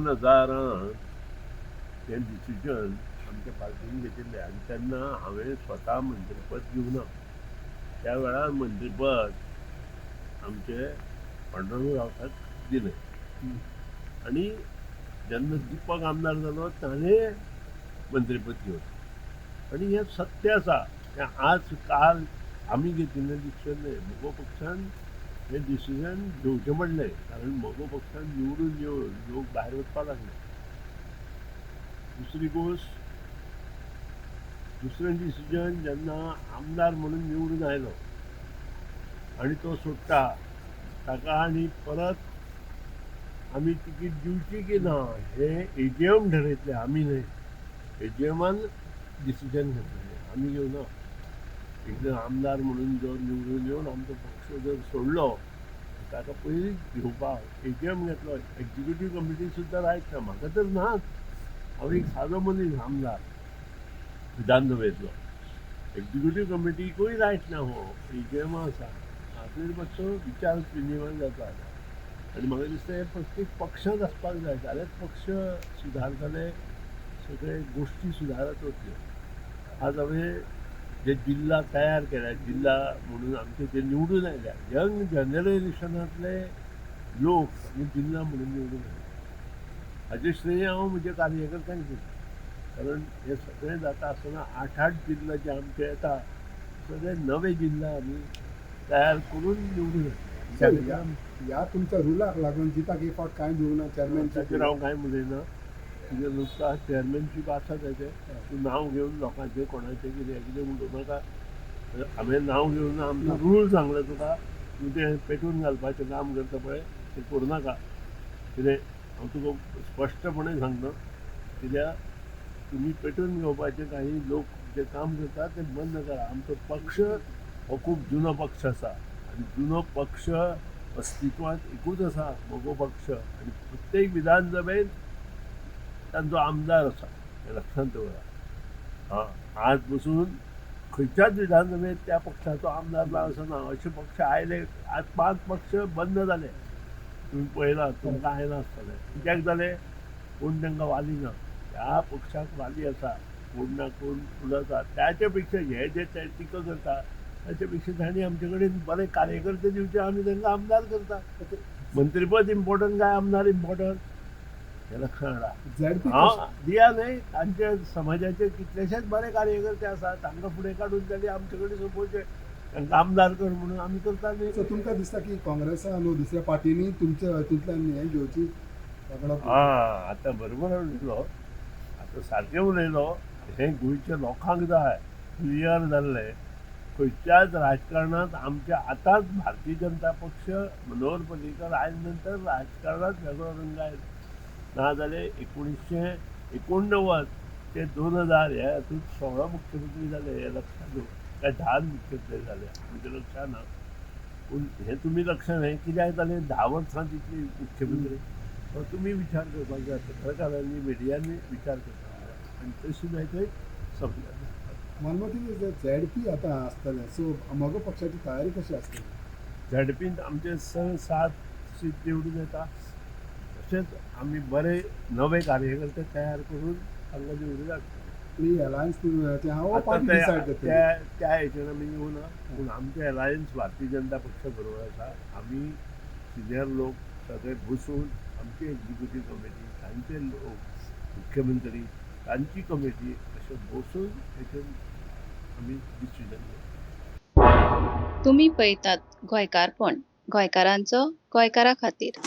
2000 तें डिसिजन आमच्या पार्टीन घेतिल्लें आनी तेन्ना हांवें स्वता मंत्रीपद घेवना. त्या वेळार मंत्रीपद आमचे पांडुरंग रावताक दिलें आनी जेन्ना दिपक आमदार जालो ताणें मंत्रीपद घेवलें आनी हें सत्य आसा. हें आज काल आमी घेतिल्लें डिसिजन न्हय. म्हगो पक्षान हें डिसिजन घेवचें पडलें कारण म्हगो पक्षान निवडून येवन लोक भायर वचपाक लागले. दुसरी गोश्ट, दुसरें डिसिजन जेन्ना आमदार म्हणून निवडून आयलो आनी तो सोडटा ताका आनी परत आमी तिकीट दिवची की ना हें एजीएम ठरयतलें, आमी न्हय. एजीएमान डिसिजन घेतलें, आमी घेवना. एकदां आमदार म्हणून जो निवडून येवन आमचो पक्ष जर सोडलो ताका पयलींच घेवपाक एजीएम घेतलो. एक्झिक्युटीव कमिटी सुद्दां रायट ना. म्हाका तर नाच. हांव एक सादो मनीस आमदार विधानसभेतलो. एक्झिक्युटीव कमिटीकूय रायट ना. हो एजीएमा आसा. हातूंत मातसो विचार विनिमय जाता आनी म्हाका दिसता हें प्रत्येक पक्षांत आसपाक जाय. जाल्यार पक्ष सुदारतले, सगळे गोश्टी सुदारत वतल्यो. आज हांवें जे जिल्ला तयार केल्या, जिल्ला म्हणून आमचे जे निवडून आयल्या, यंग जनरेशनांतले लोक आमी जिल्ला म्हणून निवडून आयले. हाजें श्रेय हांव म्हज्या कार्यकर्त्यांक दिता. कारण हे सगळें जाता आसतना 8-8 जिल्ले जे आमचे येता, सगळे नवे जिल्ला आमी तयार करून निवडून येता. या तुमच्या रुलाक लागून जिताक एक फावट कांय दिवना चेअरमॅनशिप. ताचेर हांव कांय उलयना. कितें नुस्ता चेअरमॅनशीप आसा ताचें. तूं नांव घेवन लोकांचें कोणाचें कितें म्हणूं नाका. हांवें नांव घेवन आमचो रूल सांगला तुका. तूं तें पेटून घालपाचें काम करता पळय तें करूं नाका. कितें हांव तुका स्पश्टपणे सांगता. कित्याक तुमी पेटून घेवपाचें काही लोक जे काम करता तें बंद करा. आमचो पक्ष हो खूब जुनो पक्ष आसा आनी जुनो पक्ष अस्तित्वांत एकूच आसा, म्हगो पक्ष. आनी प्रत्येक विधानसभेंत तांचो आमदार आसा, हें लक्षांत दवरा. आज पसून खंयच्याच विधानसभेंत त्या पक्षाचो आमदार ना असो ना. अशे पक्ष आयले. आज 5 पक्ष बंद जाले. तुमी पळयलां, तुमकां आयला आसतलें. कित्याक जालें? कोण तांकां वाली ना. ह्या पक्षाक वाली आसा, कोण ना कोण उलयता. त्याच्या पेक्षा हे जे टिका करता ताचे पेक्षा तांणी आमचे कडेन बरे कार्यकर्ते दिवचे, आमी तांकां आमदार करता. मंत्रीपद इम्पॉर्टंट काय आमदार इम्पॉर्टंट? हे लक्षांत हाडा. हांव दिया न्हय. तांचे समाजाचे कितलेशेच बरे कार्यकर्ते आसात. तांकां फुडें काडून तांणी आमचे कडेन सोंपोवचे. तांकां आमदार कर म्हणून आमी करता न्ही. सो तुमकां दिसता की काँग्रेसान न्हू दुसऱ्या पार्टीनी तुमच्या हातूंतल्यान हें घेवची? आतां बरोबर उलयलो. आतां सारकें उलयलो. हें गोंयच्या लोकांक जाय. क्लियर जाल्लें. खंयच्याच राजकारणांत आमच्या आतांच भारतीय जनता पक्ष मनोहर पर्रीकर आयले नंतर राजकारणांत वेगळो रंग आयलो. नाजाल्यार 1989 ते 2000 ह्या हातूंत 16 मुख्यमंत्री जाले. हें लक्षांत दवर. काय 10 मुख्यमंत्री जाले म्हणजे लक्षांत ना. पूण हें तुमी लक्षांत न्हय. कित्याक जालें 10 वर्सां जितली मुख्यमंत्री तो तुमी विचार करपाक जाय. पत्रकारांनी, मिडियांनी विचार करपाक जाय आनी तशी जाय थंय समजता. मनमती झेडपी आतां आसतलें, सो म्हगो पक्षाची तयारी कशी आसतली? झेडपींत आमचे 6-7 सीट निवडून येता. तशेंच आमी बरे नवे कार्यकर्ते तयार करून तांकां निवडून हाडटा. ही अलायन्स हांव पार्टी डिसायड करता. त्या हेच्यान आमी येवना. पूण आमचें अलायन्स भारतीय जनता पक्षा बरोबर आसा. आमी सिनियर लोक सगळे बसून आमची एक्झिक्युटीव कमिटी, तांचे लोक, मुख्यमंत्री, तांची कमिटी अशें बसून हेचेर आमी डिसिजन घेता. तुम्ही पळयतात गोंयकारपण, गोंयकारांचो गोंयकारा खातीर.